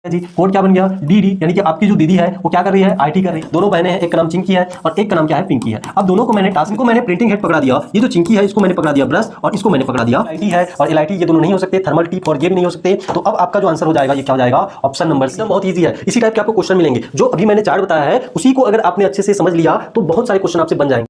जी code क्या बन गया डीडी, यानी कि आपकी जो दीदी है वो क्या कर रही है, आईटी कर रही है। दोनों बहनें हैं, एक का नाम चिंकी है और एक का नाम क्या है, पिंकी है। अब दोनों को मैंने टास्क को मैंने प्रिंटिंग हेड पकड़ा दिया, ये जो चिंकी है इसको मैंने पकड़ा दिया ब्रश और इसको मैंने पकड़ा दिया एलआईटी है, और एलआईटी ये दोनों नहीं हो सकते, थर्मल टिप और ये भी नहीं हो सकते। तो अब आपका जो आंसर हो जाएगा ये क्या हो जाएगा, ऑप्शन नंबर सी। बहुत ईजी है, इसी टाइप के आपको क्वेश्चन मिलेंगे। जो अभी मैंने चार्ट बताया है उसी को अगर आपने अच्छे से समझ लिया तो बहुत सारे क्वेश्चन आपसे बन जाएंगे।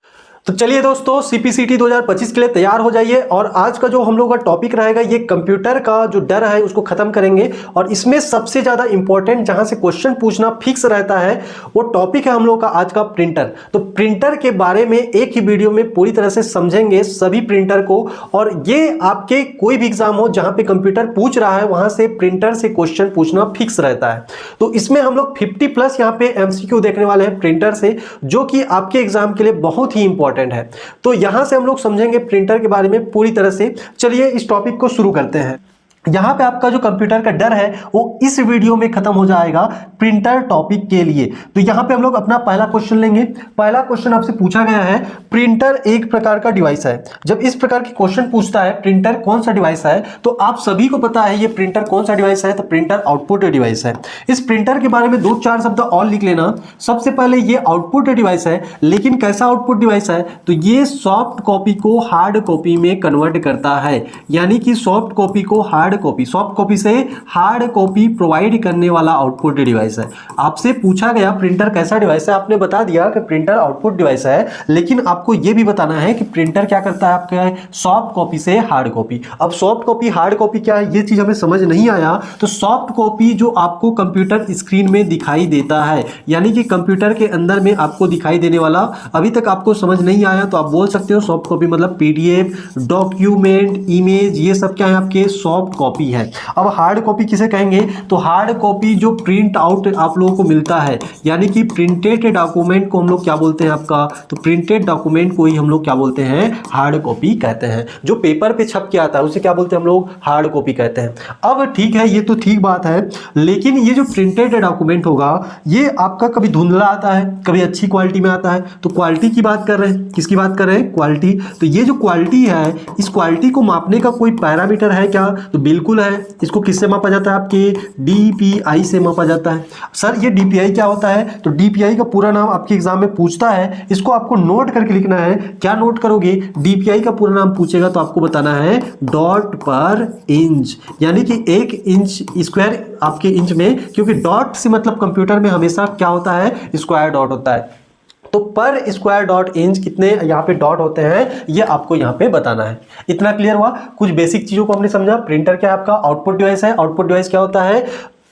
तो चलिए दोस्तों, सीपीसीटी 2025 के लिए तैयार हो जाइए। और आज का जो हम लोग का टॉपिक रहेगा ये कंप्यूटर का जो डर है उसको खत्म करेंगे। और इसमें सबसे ज्यादा इंपॉर्टेंट जहां से क्वेश्चन पूछना फिक्स रहता है वो टॉपिक है हम लोग का आज का प्रिंटर। तो प्रिंटर के बारे में एक ही वीडियो में पूरी तरह से समझेंगे सभी प्रिंटर को। और ये आपके कोई भी एग्जाम हो जहां पे कंप्यूटर पूछ रहा है वहां से प्रिंटर से क्वेश्चन पूछना फिक्स रहता है। तो इसमें हम लोग 50+ यहाँ पे एमसीक्यू देखने वाले हैं प्रिंटर से, जो कि आपके एग्जाम के लिए बहुत ही इंपॉर्टेंट है। तो यहां से हम लोग समझेंगे प्रिंटर के बारे में पूरी तरह से। चलिए इस टॉपिक को शुरू करते हैं। यहां पे आपका जो कंप्यूटर का डर है वो इस वीडियो में खत्म हो जाएगा प्रिंटर टॉपिक के लिए। तो यहां पे हम लोग अपना पहला क्वेश्चन लेंगे। पहला क्वेश्चन आपसे पूछा गया है, प्रिंटर एक प्रकार का डिवाइस है। जब इस प्रकार के क्वेश्चन पूछता है प्रिंटर कौन सा डिवाइस है, तो आप सभी को पता है ये प्रिंटर कौन सा डिवाइस है, तो प्रिंटर आउटपुट डिवाइस है। इस प्रिंटर के बारे में 2-4 शब्द और लिख लेना। सबसे पहले ये आउटपुट डिवाइस है, लेकिन कैसा आउटपुट डिवाइस है, तो ये सॉफ्ट कॉपी को हार्ड कॉपी में कन्वर्ट करता है। यानी कि सॉफ्ट कॉपी को हार्ड कॉपी, सॉफ्ट कॉपी से हार्ड कॉपी प्रोवाइड करने वाला आउटपुट डिवाइस है। आपसे पूछा गया प्रिंटर कैसा डिवाइस है, आपने बता दिया कि प्रिंटर आउटपुट डिवाइस है, लेकिन आपको यह भी बताना है कि प्रिंटर क्या करता है आपके सॉफ्ट कॉपी से हार्ड कॉपी। अब सॉफ्ट कॉपी हार्ड कॉपी क्या है ये चीज हमें समझ नहीं आया। तो सॉफ्ट कॉपी जो आपको कंप्यूटर स्क्रीन में दिखाई देता है, यानी कि कंप्यूटर के अंदर में आपको दिखाई देने वाला, अभी तक आपको समझ नहीं आया तो आप बोल सकते हो सॉफ्ट कॉपी मतलब पीडीएफ, डॉक्यूमेंट, इमेज, ये सब क्या है आपके सॉफ्ट कॉपी है। अब हार्ड कॉपी किसे कहेंगे, तो हार्ड कॉपी जो प्रिंट आउट आप लोगों को मिलता है, यानी कि प्रिंटेड डॉक्यूमेंट को हम लोग क्या बोलते हैं आपका, तो प्रिंटेड डॉक्यूमेंट को ही हम लोग क्या बोलते हैं, हार्ड कॉपी कहते हैं। जो पेपर पे छप के आता है उसे क्या बोलते हैं हम लोग, हार्ड कॉपी कहते हैं। अब ठीक है, ये तो ठीक बात है, लेकिन ये जो प्रिंटेड डॉक्यूमेंट होगा ये आपका कभी धुंधला आता है, कभी अच्छी क्वालिटी में आता है। तो क्वालिटी की बात कर रहे हैं, किसकी बात कर रहे हैं, क्वालिटी। तो ये जो क्वालिटी है, इस क्वालिटी को मापने का कोई पैरामीटर है क्या, तो बिल्कुल है। इसको किससे मापा जाता है, आपके डीपीआई से मापा जाता है। सर ये डीपीआई क्या होता है, तो डीपीआई का पूरा नाम आपके एग्जाम में पूछता है, इसको आपको नोट करके लिखना है। क्या नोट करोगे, डीपीआई का पूरा नाम पूछेगा तो आपको बताना है डॉट पर इंच, यानी कि 1 इंच स्क्वायर आपके इंच में, क्योंकि डॉट से मतलब कंप्यूटर में हमेशा क्या होता है, स्क्वायर डॉट होता है। तो पर स्क्वायर डॉट इंच कितने यहाँ पे डॉट होते हैं ये आपको यहाँ पे बताना है। इतना क्लियर हुआ, कुछ बेसिक चीजों को हमने समझा। प्रिंटर क्या है आपका, आउटपुट डिवाइस है। आउटपुट डिवाइस क्या होता है,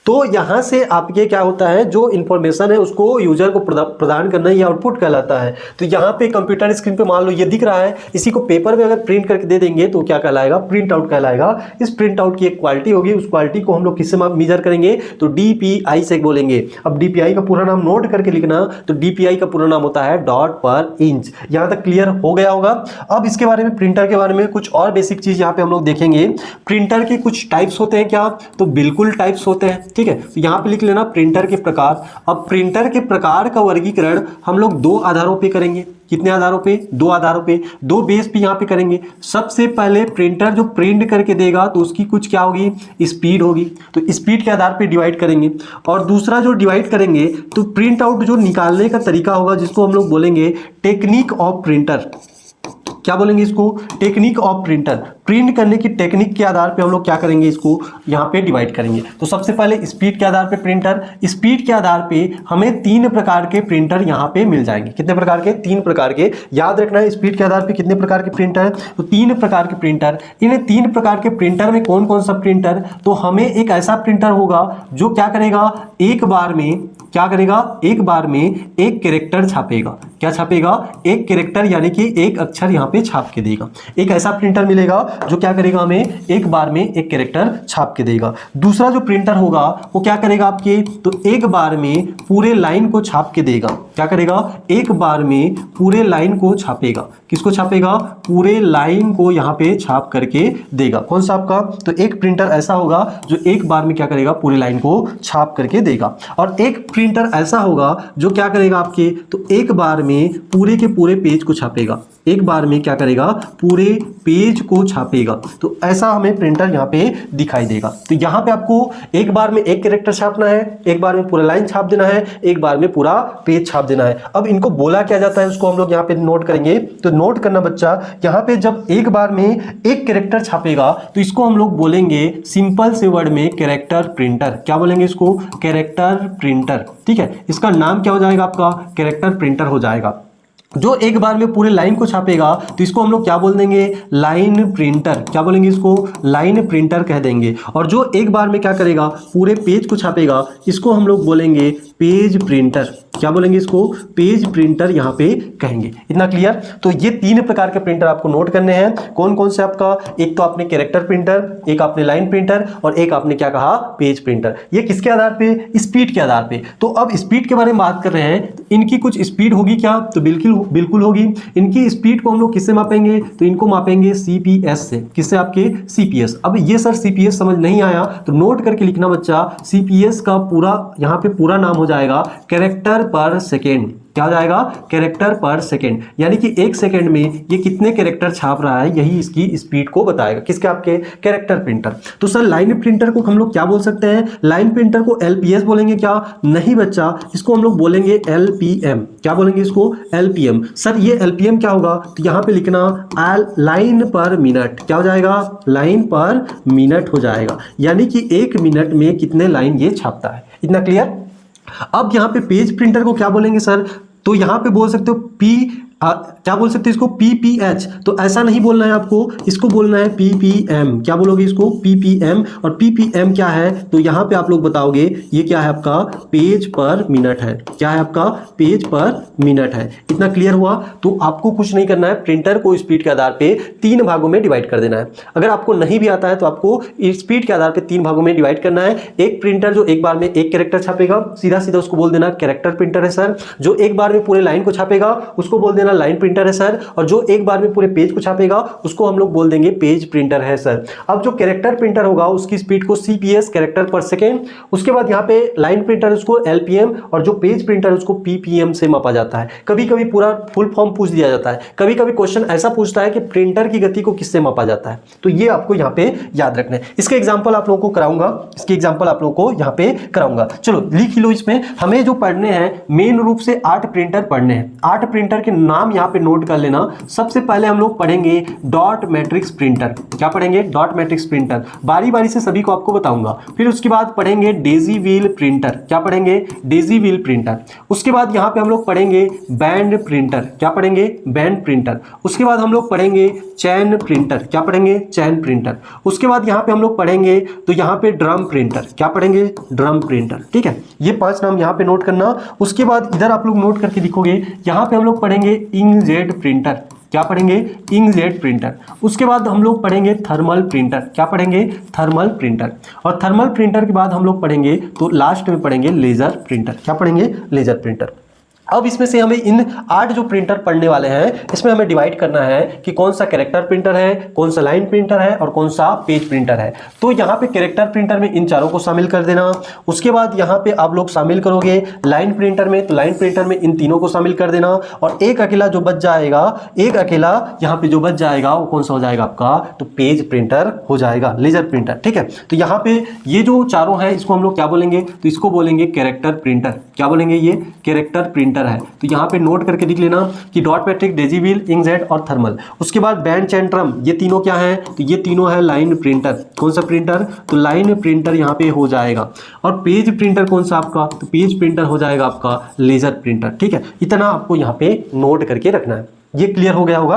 तो यहां से आपके क्या होता है, जो इंफॉर्मेशन है उसको यूजर को प्रदान करना, ये आउटपुट कहलाता है। तो यहाँ पे कंप्यूटर स्क्रीन पे मान लो ये दिख रहा है, इसी को पेपर में अगर प्रिंट करके दे देंगे तो क्या कहलाएगा, प्रिंट आउट कहलाएगा। इस प्रिंट आउट की एक क्वालिटी होगी, उस क्वालिटी को हम लोग किससे मेजर करेंगे, तो डीपीआई से बोलेंगे। अब डीपीआई का पूरा नाम नोट करके लिखना, तो डीपीआई का पूरा नाम होता है डॉट पर इंच। यहां तक क्लियर हो गया होगा। अब इसके बारे में, प्रिंटर के बारे में कुछ और बेसिक चीज यहाँ पे हम लोग देखेंगे। प्रिंटर के कुछ टाइप्स होते हैं क्या, तो बिल्कुल टाइप्स होते हैं, ठीक है। तो यहां पे लिख लेना प्रिंटर के प्रकार। अब प्रिंटर के प्रकार का वर्गीकरण हम लोग 2 आधारों पे करेंगे। कितने आधारों पे, 2 आधारों पे, 2 बेस पे यहां पे करेंगे। सबसे पहले प्रिंटर जो प्रिंट करके देगा तो उसकी कुछ क्या होगी, स्पीड होगी, तो स्पीड के आधार पे डिवाइड करेंगे। और दूसरा जो डिवाइड करेंगे तो प्रिंट आउट जो निकालने का तरीका होगा, जिसको हम लोग बोलेंगे टेक्निक ऑफ प्रिंटर। क्या बोलेंगे इसको, टेक्निक ऑफ प्रिंटर। प्रिंट करने की टेक्निक के आधार पे हम लोग क्या करेंगे, इसको यहाँ पे डिवाइड करेंगे। तो सबसे पहले स्पीड के आधार पे प्रिंटर, स्पीड के आधार पे हमें 3 प्रकार के प्रिंटर यहाँ पे मिल जाएंगे। कितने प्रकार के, 3 प्रकार के। याद रखना है स्पीड के आधार पे कितने प्रकार के प्रिंटर, तो 3 प्रकार के प्रिंटर। इन 3 प्रकार के प्रिंटर में कौन कौन सा प्रिंटर, तो हमें एक ऐसा प्रिंटर होगा जो क्या करेगा, एक बार में क्या करेगा, एक बार में एक कैरेक्टर छापेगा। क्या छापेगा, एक कैरेक्टर, यानी कि एक अक्षर यहाँ पे छाप के देगा। एक ऐसा प्रिंटर मिलेगा जो क्या करेगा, हमें एक बार में एक कैरेक्टर छाप के देगा। दूसरा जो प्रिंटर होगा वो क्या करेगा आपके, तो एक बार में पूरे लाइन को छाप के देगा। क्या करेगा, एक बार में पूरे लाइन को छापेगा। किसको छापेगा, पूरे लाइन को यहाँ पे छाप करके देगा। कौन सा आपका, तो एक प्रिंटर ऐसा होगा जो एक बार में क्या करेगा, पूरे लाइन को छाप करके देगा। और एक प्रिंटर ऐसा होगा जो क्या करेगा आपके, तो एक बार में पूरे के पूरे पेज को छापेगा। एक बार में क्या करेगा, पूरे पेज को छापेगा। तो ऐसा हमें प्रिंटर यहाँ पे दिखाई देगा। तो यहाँ पे आपको एक बार में एक कैरेक्टर छापना है, एक बार में पूरा लाइन छाप देना है, एक बार में पूरा पेज छाप देना है। अब इनको बोला क्या जाता है उसको हम लोग यहाँ पे नोट करेंगे। तो नोट करना बच्चा, यहाँ पे जब एक बार में एक कैरेक्टर छापेगा तो इसको हम लोग बोलेंगे सिंपल से वर्ड में कैरेक्टर प्रिंटर। क्या बोलेंगे इसको, कैरेक्टर प्रिंटर। ठीक है, इसका नाम क्या हो जाएगा आपका, कैरेक्टर प्रिंटर हो जाएगा। जो एक बार में पूरे लाइन को छापेगा तो इसको हम लोग क्या बोल देंगे, लाइन प्रिंटर। क्या बोलेंगे इसको, लाइन प्रिंटर कह देंगे। और जो एक बार में क्या करेगा, पूरे पेज को छापेगा, इसको हम लोग बोलेंगे पेज प्रिंटर। क्या बोलेंगे इसको, पेज प्रिंटर यहाँ पे कहेंगे। इतना क्लियर। तो ये तीन प्रकार के प्रिंटर आपको नोट करने हैं। कौन कौन से आपका, एक तो आपने कैरेक्टर प्रिंटर, एक आपने लाइन प्रिंटर और एक आपने क्या कहा, पेज प्रिंटर। ये किसके आधार पे, स्पीड के आधार पे। तो अब स्पीड के बारे में बात कर रहे हैं, इनकी कुछ स्पीड होगी क्या, तो बिल्कुल होगी। इनकी स्पीड को हम लोग किससे मापेंगे, तो इनको मापेंगे सीपीएस से। किससे, आपके सीपीएस। अब ये सर सीपीएस समझ नहीं आया तो नोट करके लिखना बच्चा, सीपीएस का पूरा यहाँ पे पूरा नाम हो जाएगा कैरेक्टर पर सेकेंड। क्या हो जाएगा, कैरेक्टर पर सेकेंड। यानी कि एक सेकेंड में ये कितने कैरेक्टर छाप रहा है, यही इसकी स्पीड को बताएगा। किसके, आपके कैरेक्टर प्रिंटर। तो सर लाइन प्रिंटर को हम लोग क्या बोल सकते हैं, लाइन प्रिंटर को एलपीएस बोलेंगे क्या, नहीं बच्चा, इसको हम लोग बोलेंगे एलपीएम। क्या बोलेंगे इसको, एलपीएम। सर ये एलपीएम क्या होगा, तो यहाँ पे लिखना लाइन पर मिनट। क्या हो जाएगा, लाइन पर मिनट हो जाएगा। यानी कि एक मिनट में कितने लाइन ये छापता है। इतना क्लियर। अब यहाँ पे पेज प्रिंटर को क्या बोलेंगे सर, तो यहां पे बोल सकते हो क्या बोल सकते हैं इसको, पीपीएच। तो ऐसा नहीं बोलना है आपको, इसको बोलना है पीपीएम। क्या बोलोगे इसको, पीपीएम। और पीपीएम क्या है, तो यहां पे आप लोग बताओगे ये क्या है, आपका पेज पर मिनट है। क्या है, आपका पेज पर मिनट है। इतना क्लियर हुआ। तो आपको कुछ नहीं करना है, प्रिंटर को स्पीड के आधार पे 3 भागों में डिवाइड कर देना है। अगर आपको नहीं भी आता है तो आपको स्पीड के आधार पे 3 भागों में डिवाइड करना है। एक प्रिंटर जो एक बार में एक कैरेक्टर छापेगा, सीधा सीधा उसको बोल देना कैरेक्टर प्रिंटर है सर। जो एक बार में पूरे लाइन को छापेगा उसको बोल देना लाइन प्रिंटर है सर। और जो एक बार में पूरे पेज को छापेगा उसको हम लोग बोल देंगे पेज प्रिंटर है सर। अब जो कैरेक्टर प्रिंटर होगा उसकी स्पीड को सीपीएस, कैरेक्टर पर सेकेंड। उसके बाद यहाँ पे लाइन प्रिंटर उसको एलपीएम और जो पेज प्रिंटर उसको पीपीएम से मापा जाता है। कभी कभी पूरा फुल फॉर्म पूछ दिया जाता है, कभी कभी क्वेश्चन ऐसा पूछता है कि प्रिंटर की गति को किससे मापा जाता है। तो ये आपको यहाँ पे याद रखना है। इसके एग्जाम्पल आप लोगों को कराऊंगा, चलो लिख लो। इसमें हमें जो पढ़ने हैं मेन रूप से 8 प्रिंटर पढ़ने हैं। 8 प्रिंटर के नाम यहां पे नोट कर लेना। सबसे पहले हम लोग पढ़ेंगे डॉट मैट्रिक्स प्रिंटर। क्या पढ़ेंगे, डॉट मैट्रिक्स प्रिंटर। बारी बारी से सभी को आपको बताऊंगा। फिर उसके बाद पढ़ेंगे डेजी व्हील प्रिंटर। क्या पढ़ेंगे, डेजी व्हील प्रिंटर। उसके बाद यहां पे हम लोग पढ़ेंगे बैंड प्रिंटर। क्या पढ़ेंगे, बैंड प्रिंटर। उसके बाद हम लोग पढ़ेंगे चैन प्रिंटर। क्या पढ़ेंगे, चैन प्रिंटर। उसके बाद यहां पे हम लोग पढ़ेंगे तो यहां पे ड्रम प्रिंटर। क्या पढ़ेंगे, ड्रम प्रिंटर। ठीक है, ये 5 नाम यहां पे नोट करना। उसके बाद इधर आप लोग नोट करके लिखोगे, यहां पे हम लोग पढ़ेंगे इंकजेट प्रिंटर। क्या पढ़ेंगे, इंकजेट प्रिंटर। उसके बाद हम लोग पढ़ेंगे थर्मल प्रिंटर। क्या पढ़ेंगे, थर्मल प्रिंटर। और थर्मल प्रिंटर के बाद हम लोग पढ़ेंगे तो लास्ट में पढ़ेंगे लेजर प्रिंटर। क्या पढ़ेंगे, लेजर प्रिंटर। अब इसमें से हमें इन 8 जो प्रिंटर पढ़ने वाले हैं इसमें हमें डिवाइड करना है कि कौन सा कैरेक्टर प्रिंटर है, कौन सा लाइन प्रिंटर है और कौन सा पेज प्रिंटर है। तो यहाँ पे कैरेक्टर प्रिंटर में इन चारों को शामिल कर देना। उसके बाद यहाँ पे आप लोग शामिल करोगे लाइन प्रिंटर में, तो लाइन प्रिंटर में इन तीनों को शामिल कर देना। और एक अकेला जो बच जाएगा, एक अकेला यहाँ पे जो बच जाएगा वो कौन सा हो जाएगा आपका, तो पेज प्रिंटर हो जाएगा, लेजर प्रिंटर। ठीक है, तो यहाँ पे ये जो चारों है इसको हम लोग क्या बोलेंगे, तो इसको बोलेंगे कैरेक्टर प्रिंटर। क्या बोलेंगे, ये कैरेक्टर प्रिंटर है। तो यहां पे नोट करके लिख लेना कि dot matric, Daisy wheel, inkjet और थर्मल। उसके बाद बैंड, चैन, ड्रम, ये तीनों क्या है, तो ये तीनों है लाइन प्रिंटर। कौन सा प्रिंटर, तो लाइन प्रिंटर यहां पे हो जाएगा। और पेज प्रिंटर कौन सा आपका, तो पेज प्रिंटर हो जाएगा आपका लेजर प्रिंटर। ठीक है, इतना आपको यहां पे नोट करके रखना है। ये क्लियर हो गया होगा।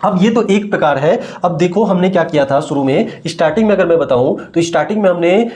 अब ये तो एक प्रकार है। अब देखो हमने क्या किया था शुरू में, स्टार्टिंग में अगर मैं बताऊं तो स्टार्टिंग में हमने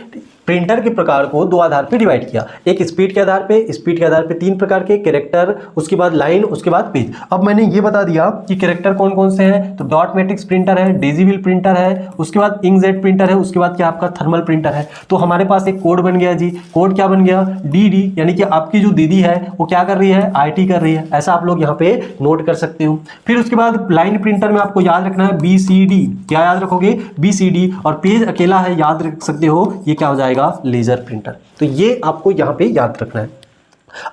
प्रिंटर के प्रकार को 2 आधार पे डिवाइड किया। एक स्पीड के आधार पे, स्पीड के आधार पे 3 प्रकार के कैरेक्टर, उसके बाद लाइन, उसके बाद पेज। अब मैंने ये बता दिया कि कैरेक्टर कौन कौन से हैं, तो डॉट मैट्रिक्स प्रिंटर है, डेजी व्हील प्रिंटर है, उसके बाद इंकजेट प्रिंटर है, उसके बाद क्या आपका थर्मल प्रिंटर है। तो हमारे पास एक कोड बन गया जी। कोड क्या बन गया, डी, यानी कि आपकी जो दीदी है वो क्या कर रही है, IT कर रही है। ऐसा आप लोग यहाँ पे नोट कर सकते हो। फिर उसके बाद लाइन प्रिंटर में आपको याद रखना है BCD। क्या याद रखोगे, BCD। और पेज अकेला है, याद रख सकते हो, ये क्या हो जाएगा, लेजर प्रिंटर। तो ये आपको यहाँ पे याद रखना है।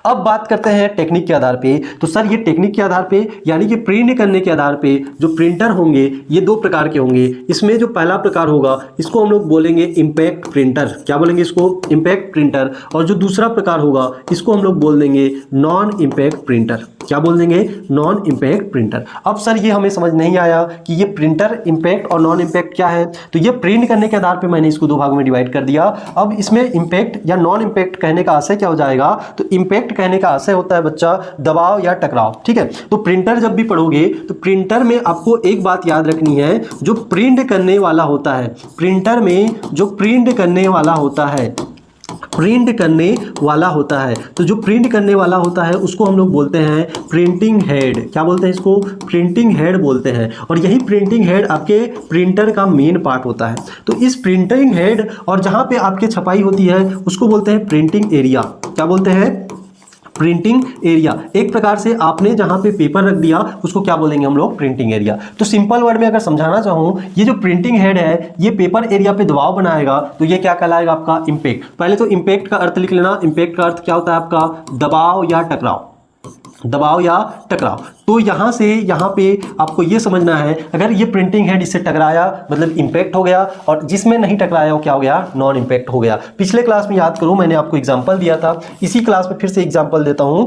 अब बात करते हैं टेक्निक के आधार पे। तो सर ये टेक्निक के आधार पे यानी कि प्रिंट करने के आधार पे जो प्रिंटर होंगे ये दो प्रकार के होंगे। इसमें जो पहला प्रकार होगा इसको हम लोग बोलेंगे इम्पैक्ट प्रिंटर। क्या बोलेंगे इसको? Impact printer. और जो दूसरा प्रकार होगा इसको हम लोग बोल देंगे नॉन इम्पैक्ट प्रिंटर। क्या बोल देंगे? Non impact printer. अब सर ये हमें समझ नहीं आया कि ये प्रिंटर इम्पैक्ट और नॉन इम्पैक्ट क्या है। तो ये प्रिंट करने के आधार पे मैंने इसको दो भागों में डिवाइड कर दिया। अब इसमें इम्पैक्ट या नॉन इम्पैक्ट कहने का आशय क्या हो जाएगा? तो इम्पैक्ट कहने का आशय होता है बच्चा दबाव या टकराव। ठीक है, तो प्रिंटर जब भी पढ़ोगे तो प्रिंटर में आपको एक बात याद रखनी है, जो प्रिंट करने वाला होता है, प्रिंटर में जो प्रिंट करने वाला होता है, प्रिंट करने वाला होता है, तो जो प्रिंट करने वाला होता है उसको हम लोग बोलते हैं प्रिंटिंग हेड। क्या बोलते हैं इसको? प्रिंटिंग हेड बोलते हैं। और यही प्रिंटिंग हेड आपके प्रिंटर का मेन पार्ट होता है। तो इस प्रिंटिंग हेड और जहां पे आपके छपाई होती है उसको बोलते हैं प्रिंटिंग एरिया। क्या बोलते हैं? Printing area. एक प्रकार से आपने जहां पे पेपर रख दिया उसको क्या बोलेंगे हम लोग? Printing area. तो सिंपल वर्ड में अगर समझाना चाहूं, ये जो प्रिंटिंग हेड है ये पेपर एरिया पे दबाव बनाएगा, तो ये क्या कहलाएगा? आपका इम्पैक्ट। पहले तो इम्पैक्ट का अर्थ लिख लेना। इम्पैक्ट का अर्थ क्या होता है आपका? दबाव या टकराव। दबाव या टकराव। तो यहां से यहां पे आपको ये समझना है, अगर ये प्रिंटिंग हेड इससे टकराया मतलब इंपैक्ट हो गया, और जिसमें नहीं टकराया वो क्या हो गया? नॉन इंपैक्ट हो गया। पिछले क्लास में याद करो मैंने आपको एग्जांपल दिया था, इसी क्लास में फिर से एग्जांपल देता हूं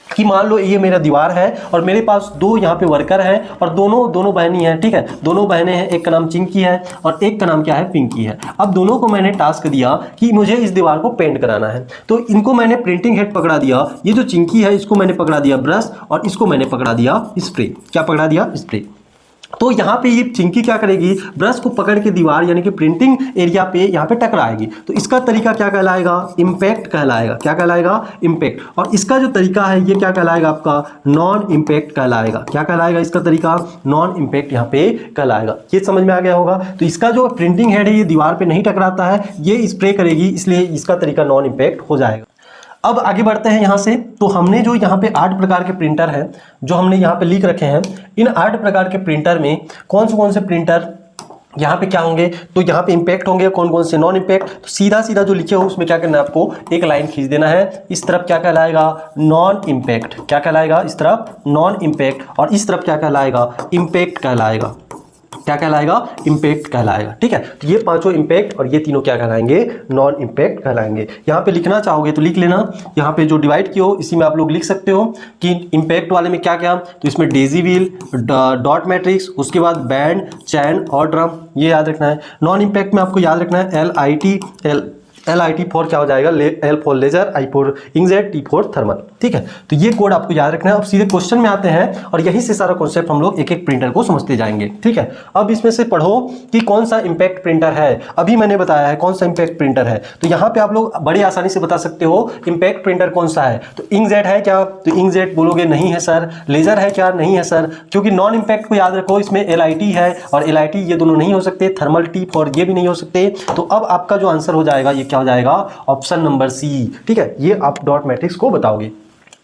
कि मान लो ये मेरा दीवार है और मेरे पास दो यहाँ पे वर्कर हैं और दोनों बहनी हैं। ठीक है, दोनों बहनें हैं, एक का नाम चिंकी है और एक का नाम क्या है? पिंकी है। अब दोनों को मैंने टास्क दिया कि मुझे इस दीवार को पेंट कराना है, तो इनको मैंने प्रिंटिंग हेड पकड़ा दिया। ये जो चिंकी है इसको मैंने पकड़ा दिया ब्रश और इसको मैंने पकड़ा दिया स्प्रे। क्या पकड़ा दिया? स्प्रे। तो यहाँ पे ये चिंकी क्या करेगी? ब्रश को पकड़ के दीवार यानी कि प्रिंटिंग एरिया पे यहाँ पे टकराएगी। तो इसका तरीका क्या कहलाएगा? इम्पैक्ट कहलाएगा। क्या कहलाएगा? इम्पैक्ट। और इसका जो तरीका है ये क्या कहलाएगा? आपका नॉन इम्पैक्ट कहलाएगा। क्या कहलाएगा इसका तरीका? नॉन इम्पैक्ट यहाँ पे कहलाएगा। ये समझ में आ गया होगा। तो इसका जो प्रिंटिंग हेड है ये दीवार पे नहीं टकराता है, ये स्प्रे करेगी, इसलिए इसका तरीका नॉन इम्पैक्ट हो जाएगा। अब आगे बढ़ते हैं यहाँ से। तो हमने जो यहाँ पे 8 प्रकार के प्रिंटर हैं जो हमने यहाँ पे लिख रखे हैं, इन 8 प्रकार के प्रिंटर में कौन से प्रिंटर यहाँ पे क्या होंगे? तो यहाँ पे इम्पैक्ट होंगे, कौन से नॉन इम्पैक्ट। तो सीधा सीधा जो लिखे हो उसमें क्या करना है आपको? एक लाइन खींच देना है। इस तरफ क्या कहलाएगा? Non impact. क्या कहलाएगा? इस तरफ नॉन इम्पैक्ट। और इस तरफ क्या कहलाएगा? इम्पैक्ट कहलाएगा। क्या कहलाएगा? इम्पैक्ट कहलाएगा। ठीक है, तो ये पांचों इम्पैक्ट और ये तीनों क्या कहलाएंगे? नॉन इम्पैक्ट कहलाएंगे। यहाँ पे लिखना चाहोगे तो लिख लेना। यहाँ पे जो डिवाइड किया हो इसी में आप लोग लिख सकते हो कि इम्पैक्ट वाले में क्या क्या। तो इसमें डेजी व्हील, डॉट मैट्रिक्स, उसके बाद बैंड, चैन और ड्रम, ये याद रखना है। नॉन इम्पैक्ट में आपको याद रखना है LIT फॉर क्या हो जाएगा? L for laser, I for inkjet, T for thermal. ठीक है, तो ये कोड आपको याद रखना है। अब सीधे क्वेश्चन में आते हैं और यहीं से सारा कॉन्सेप्ट हम लोग एक एक प्रिंटर को समझते जाएंगे। ठीक है, अब इसमें से पढ़ो कि कौन सा इम्पैक्ट प्रिंटर है। अभी मैंने बताया है कौन सा इम्पैक्ट प्रिंटर है, तो यहाँ पे आप लोग बड़ी आसानी से बता सकते हो इम्पैक्ट प्रिंटर कौन सा है। तो इंकजेट है क्या? तो इंकजेट बोलोगे नहीं है सर। लेजर है क्या? नहीं है सर, क्योंकि नॉन इम्पैक्ट को याद रखो इसमें LIT है और LIT ये दोनों नहीं हो सकते। थर्मल, T फॉर ये भी नहीं हो सकते। तो अब आपका जो आंसर हो जाएगा ये क्या हो जाएगा? Option number C. ठीक है, ये आप डॉट मैट्रिक्स को बताओगे।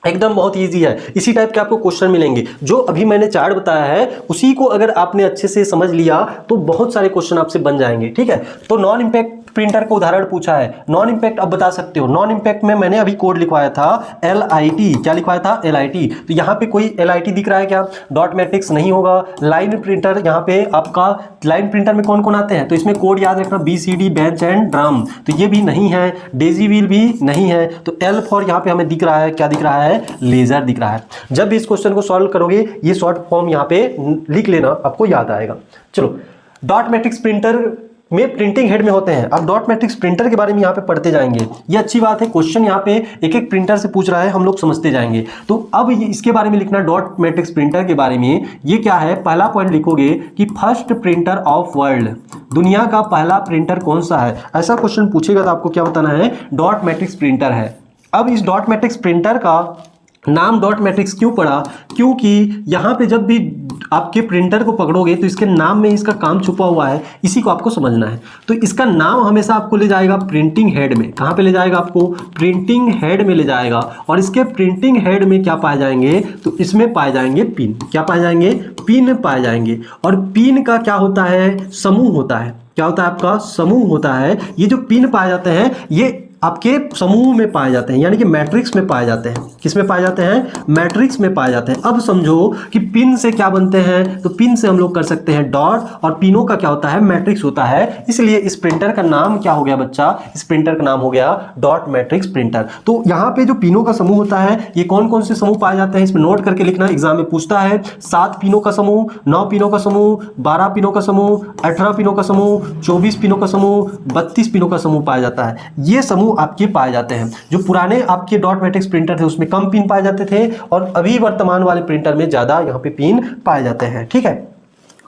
एकदम बहुत इजी है। इसी टाइप के आपको क्वेश्चन मिलेंगे। जो अभी मैंने चार्ट बताया है उसी को अगर आपने अच्छे से समझ लिया तो बहुत सारे क्वेश्चन आपसे बन जाएंगे। ठीक है, तो नॉन इम्पैक्ट प्रिंटर का उदाहरण पूछा है। नॉन इम्पैक्ट अब बता सकते हो। नॉन इम्पैक्ट में मैंने अभी कोड लिखवाया था LIT। क्या लिखवाया था? LIT। तो यहाँ पे कोई LIT दिख रहा है क्या? डॉट मैट्रिक्स नहीं होगा। लाइन प्रिंटर, यहाँ पे आपका लाइन प्रिंटर में कौन कौन आते हैं? तो इसमें कोड याद रखना BCD, बेंच एंड ड्रम, तो ये भी नहीं है। डेजी व्हील भी नहीं है। तो L फॉर यहाँ पे हमें दिख रहा है, क्या दिख रहा है? लेजर दिख रहा है। जब भी इस क्वेश्चन को सॉल्व करोगे ये शॉर्ट फॉर्म यहाँ पे लिख लेना, आपको याद आएगा। चलो, डॉट मैट्रिक्स प्रिंटर में प्रिंटिंग हेड में होते हैं। अब डॉट मैट्रिक्स प्रिंटर के बारे में यहाँ पे पढ़ते जाएंगे। ये अच्छी बात है, क्वेश्चन यहाँ पे एक एक प्रिंटर से पूछ रहा है, हम लोग समझते जाएंगे। तो अब इसके बारे में लिखना, डॉट मैट्रिक्स प्रिंटर के बारे में। ये क्या है? पहला पॉइंट लिखोगे कि फर्स्ट प्रिंटर ऑफ वर्ल्ड, दुनिया का पहला प्रिंटर कौन सा है। ऐसा क्वेश्चन पूछेगा तो आपको क्या बताना है? डॉट मैट्रिक्स प्रिंटर है। अब इस डॉट मैट्रिक्स प्रिंटर का नाम डॉट मैट्रिक्स क्यों पड़ा? क्योंकि यहाँ पे जब भी आपके प्रिंटर को पकड़ोगे तो इसके नाम में इसका काम छुपा हुआ है, इसी को आपको समझना है। तो इसका नाम हमेशा आपको ले जाएगा प्रिंटिंग हेड में। कहाँ पे ले जाएगा आपको? प्रिंटिंग हेड में ले जाएगा। और इसके प्रिंटिंग हेड में क्या पाए जाएंगे? तो इसमें पाए जाएंगे पिन। क्या पाए जाएंगे? पिन पाए जाएंगे। और पिन का क्या होता है? समूह होता है। क्या होता है आपका? समूह होता है। ये जो पिन पाए जाते हैं ये आपके समूह में पाए जाते हैं, यानी कि मैट्रिक्स में पाए जाते हैं। किस में पाए जाते हैं? मैट्रिक्स में पाए जाते हैं। अब समझो कि पिन से क्या बनते हैं, तो पिन से हम लोग कर सकते हैं डॉट, और पिनों का क्या होता है? मैट्रिक्स होता है। इसलिए इस प्रिंटर का नाम क्या हो गया बच्चा? इस प्रिंटर का नाम हो गया डॉट मैट्रिक्स प्रिंटर। तो यहाँ पे जो पिनों का समूह होता है, ये कौन कौन से समूह पाए जाते हैं इसमें नोट करके लिखना, एग्जाम में पूछता है। 7 पिनों का समूह, 9 पिनों का समूह, 12 पिनों का समूह, 18 पिनों का समूह, 24 पिनों का समूह, 32 पिनों का समूह पाया जाता है। ये समूह आपके पाए जाते हैं। जो पुराने आपके डॉट मैट्रिक्स प्रिंटर थे उसमें कम पिन पाए जाते थे, और अभी वर्तमान वाले प्रिंटर में ज्यादा यहाँ पे पिन पाए जाते हैं। ठीक है,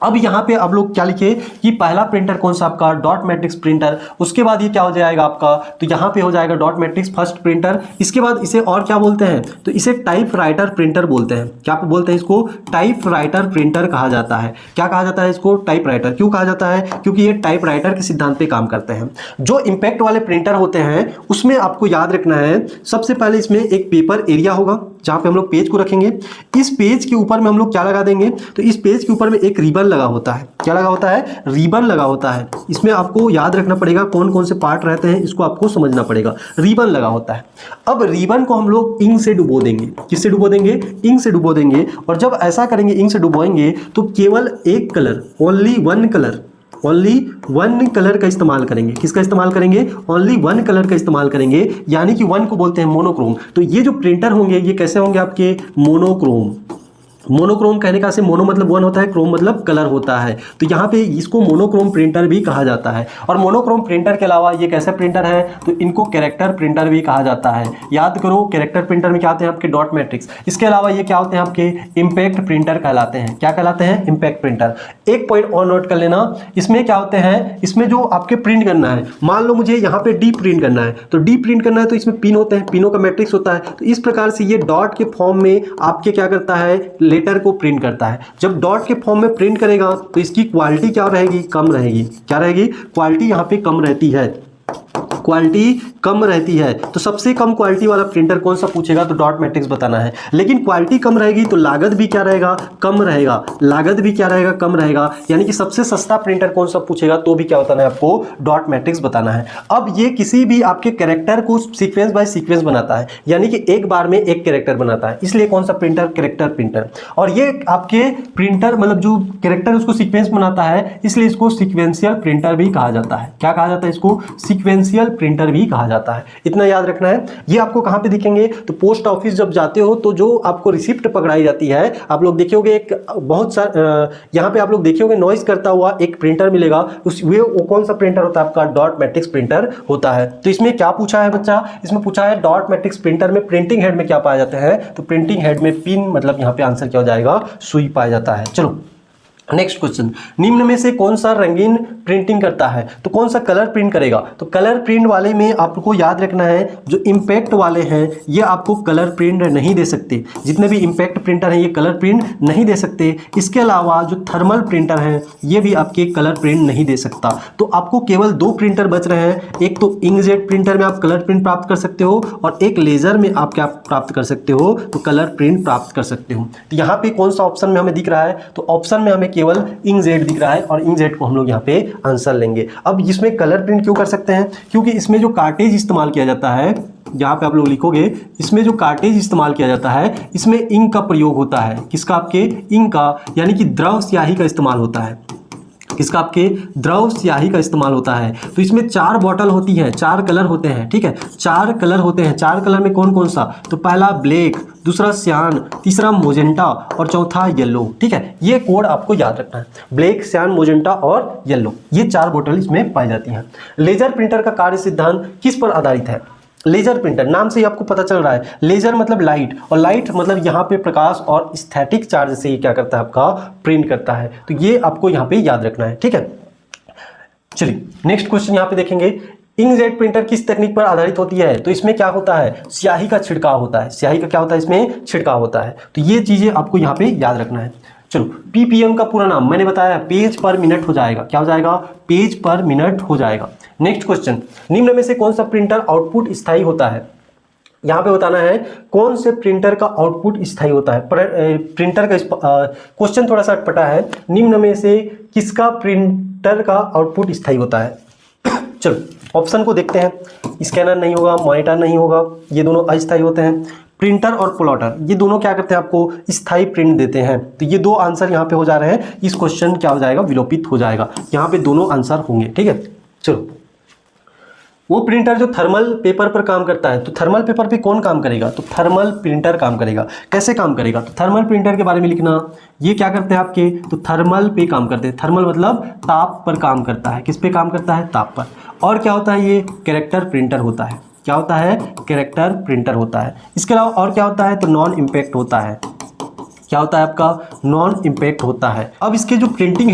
अब यहाँ पे आप लोग क्या लिखे कि पहला प्रिंटर कौन सा आपका? Dot matrix printer. उसके बाद ये क्या हो जाएगा आपका? तो यहाँ पे हो जाएगा डॉट मैट्रिक्स फर्स्ट प्रिंटर। इसके बाद इसे और क्या बोलते हैं? तो इसे टाइप राइटर प्रिंटर बोलते हैं। क्या बोलते हैं इसको? टाइप राइटर प्रिंटर कहा जाता है। क्या कहा जाता है इसको? Type writer. क्यों कहा जाता है? क्योंकि ये टाइप राइटर के सिद्धांत पे काम करते हैं। जो इम्पैक्ट वाले प्रिंटर होते हैं उसमें आपको याद रखना है, सबसे पहले इसमें एक पेपर एरिया होगा जहाँ पे हम लोग पेज को रखेंगे। इस पेज के ऊपर में हम लोग क्या लगा देंगे? तो इस पेज के ऊपर में एक रिबन लगा होता है। क्या लगा होता है? रिबन लगा होता है। इसमें आपको याद रखना पड़ेगा कौन कौन से पार्ट रहते हैं, इसको आपको समझना पड़ेगा। रिबन लगा होता है। अब रिबन को हम लोग इंक से डुबो देंगे। किससे डुबो देंगे? इंक से डुबो देंगे। और जब ऐसा करेंगे, इंक से डुबोएंगे, तो केवल एक कलर, ओनली वन कलर का इस्तेमाल करेंगे। किसका इस्तेमाल करेंगे? ओनली वन कलर का इस्तेमाल करेंगे, यानी कि वन को बोलते हैं मोनोक्रोम। तो ये जो प्रिंटर होंगे ये कैसे होंगे आपके? मोनोक्रोम। मोनोक्रोम कहने का से मोनो मतलब वन होता है, क्रोम मतलब कलर होता है। तो यहाँ पे इसको मोनोक्रोम प्रिंटर भी कहा जाता है। और मोनोक्रोम प्रिंटर के अलावा ये कैसा प्रिंटर है? तो इनको कैरेक्टर प्रिंटर भी कहा जाता है। याद करो, कैरेक्टर प्रिंटर में क्या आते हैं आपके? Dot matrix. इसके अलावा ये क्या होते हैं आपके? इम्पैक्ट प्रिंटर कहलाते हैं। क्या कहलाते हैं? Impact printer. एक पॉइंट और नोट कर लेना, इसमें क्या होते हैं, इसमें जो आपके प्रिंट करना है, मान लो मुझे यहाँ पे डी प्रिंट करना है, तो डी प्रिंट करना है तो इसमें पिन होते हैं, पिनों का मैट्रिक्स होता है। तो इस प्रकार से ये डॉट के फॉर्म में आपके क्या करता है? लेटर को प्रिंट करता है। जब डॉट के फॉर्म में प्रिंट करेगा तो इसकी क्वालिटी क्या रहेगी? कम रहेगी। क्या रहेगी? क्वालिटी यहाँ पे कम रहती है। क्वालिटी कम रहती है। तो सबसे कम क्वालिटी वाला प्रिंटर कौन सा पूछेगा? तो डॉट मैट्रिक्स बताना है। लेकिन क्वालिटी कम रहेगी तो लागत भी क्या रहेगा? कम रहेगा। लागत भी क्या रहेगा? कम रहेगा। यानी कि सबसे सस्ता प्रिंटर कौन सा पूछेगा तो भी क्या बताना है आपको? डॉट मैट्रिक्स बताना है। अब ये किसी भी आपके कैरेक्टर को सीक्वेंस बाय सीक्वेंस बनाता है, यानी कि एक बार में एक कैरेक्टर बनाता है, इसलिए कौन सा प्रिंटर? Character printer. और ये आपके प्रिंटर मतलब जो कैरेक्टर उसको सीक्वेंस बनाता है, इसलिए इसको सीक्वेंशियल प्रिंटर भी कहा जाता है। क्या कहा जाता है इसको? सीक्वेंशियल प्रिंटर भी कहा जाता है। इतना याद रखना है। ये आपको कहां पे दिखेंगे? तो पोस्ट ऑफिस जब जाते हो तो जो आपको रिसिप्ट पकड़ाई जाती है, आप लोग देखोगे एक बहुत सारा यहां पे आप लोग देखोगे नॉइज करता हुआ एक प्रिंटर मिलेगा। वो कौन सा प्रिंटर होता है आपका? डॉट मैट्रिक्स प्रिंटर होता है। तो इसमें क्या पूछा है बच्चा? इसमें पूछा है डॉट मैट्रिक्स प्रिंटर में प्रिंटिंग हेड में क्या पाया जाता है? तो प्रिंटिंग हेड में पिन, मतलब यहाँ पे आंसर क्या हो जाएगा? सुई पाया जाता है। चलो नेक्स्ट क्वेश्चन, निम्न में से कौन सा रंगीन प्रिंटिंग करता है? तो कौन सा कलर प्रिंट करेगा? तो कलर प्रिंट वाले में आपको याद रखना है, जो इम्पैक्ट वाले हैं ये आपको कलर प्रिंट नहीं दे सकते। जितने भी इम्पैक्ट प्रिंटर हैं ये कलर प्रिंट नहीं दे सकते। इसके अलावा जो थर्मल प्रिंटर हैं ये भी आपके कलर प्रिंट नहीं दे सकता। तो आपको केवल दो प्रिंटर बच रहे हैं, एक तो इंकजेट प्रिंटर में आप कलर प्रिंट प्राप्त कर सकते हो, और एक लेजर में आप क्या प्राप्त कर सकते हो? तो कलर प्रिंट प्राप्त कर सकते हो। तो यहाँ पे कौन सा ऑप्शन में हमें दिख रहा है? तो ऑप्शन में हमें केवल इंकजेट दिख रहा है, और इंकजेट को हम लोग यहाँ पे आंसर लेंगे। अब इसमें कलर प्रिंट क्यों कर सकते हैं? क्योंकि इसमें जो कार्टेज इस्तेमाल किया जाता है, जहाँ पे आप लोग लिखोगे, इसमें जो कार्टेज इस्तेमाल किया जाता है इसमें इंक का प्रयोग होता है। किसका? आपके इंक का, यानी कि द्रव स्याही का इस्तेमाल होता है। किसका? आपके द्रव स्याही का इस्तेमाल होता है। तो इसमें 4 बॉटल होती है, 4 कलर होते हैं। ठीक है, 4 कलर होते हैं। 4 कलर में कौन कौन सा? तो पहला ब्लैक, दूसरा सियान, तीसरा मोजेंटा और चौथा येलो। ठीक है, ये कोड आपको याद रखना है। ब्लैक, सियान, मोजेंटा और येलो, ये 4 बॉटल इसमें पाई जाती हैं। लेजर प्रिंटर का कार्य सिद्धांत किस पर आधारित है? लेजर प्रिंटर, नाम से ही आपको पता चल रहा है, लेजर मतलब लाइट, और लाइट मतलब यहाँ पे प्रकाश और स्थैतिक चार्ज से ये क्या करता है? आपका प्रिंट करता है। तो ये आपको यहाँ पे याद रखना है। ठीक है, चलिए नेक्स्ट क्वेश्चन यहाँ पे देखेंगे। इंकजेट प्रिंटर किस तकनीक पर आधारित होती है? तो इसमें क्या होता है? स्याही का छिड़काव होता है। स्याही का क्या होता है? इसमें छिड़काव होता है। तो ये चीजें आपको यहाँ पे याद रखना है। चलो, पीपीएम का पूरा नाम मैंने बताया, पेज पर मिनट हो जाएगा। क्या हो जाएगा? पेज पर मिनट हो जाएगा। नेक्स्ट क्वेश्चन, निम्न में से कौन सा प्रिंटर आउटपुट स्थायी होता है? यहाँ पे बताना है कौन से प्रिंटर का आउटपुट स्थायी होता है। प्रिंटर का क्वेश्चन थोड़ा सा अटपटा है। निम्न में से किसका प्रिंटर का आउटपुट स्थायी होता है? चलो ऑप्शन को देखते हैं, स्कैनर नहीं होगा, मॉनिटर नहीं होगा, ये दोनों अस्थायी होते हैं। प्रिंटर और प्लॉटर ये दोनों क्या करते हैं, आपको स्थायी प्रिंट देते हैं। तो ये दो आंसर यहाँ पे हो जा रहे हैं, इस क्वेश्चन क्या हो जाएगा, विलोपित हो जाएगा। यहाँ पे दोनों आंसर होंगे, ठीक है। चलो, वो प्रिंटर जो थर्मल पेपर पर काम करता है, तो थर्मल पेपर पे कौन काम करेगा, तो थर्मल प्रिंटर काम करेगा। कैसे काम करेगा, तो थर्मल प्रिंटर के बारे में लिखना, ये क्या करते हैं आपके, तो थर्मल पे काम करते हैं। थर्मल मतलब ताप पर काम करता है। किस पे काम करता है, ताप पर। और क्या होता है, ये कैरेक्टर प्रिंटर होता है। क्या होता है, कैरेक्टर प्रिंटर होता है। इसके अलावा और क्या होता है, तो नॉन इम्पैक्ट होता है। क्या होता है आपका, नॉन इम्पैक्ट होता है। अब इसके जो प्रिंटिंग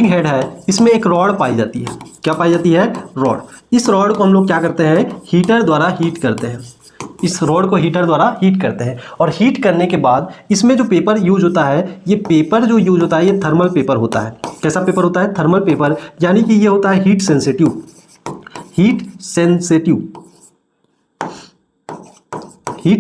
हेड है, इसमें एक रॉड पाई जाती है। क्या पाई जाती है, रॉड। इस रॉड को हम लोग क्या करते हैं, हीटर द्वारा हीट करते हैं। इस रॉड को हीटर द्वारा हीट करते हैं, और हीट करने के बाद इसमें जो पेपर यूज होता है, ये पेपर जो यूज होता है ये थर्मल पेपर होता है। कैसा पेपर होता है, थर्मल पेपर, यानी कि ये होता है हीट सेंसिटिव। हीट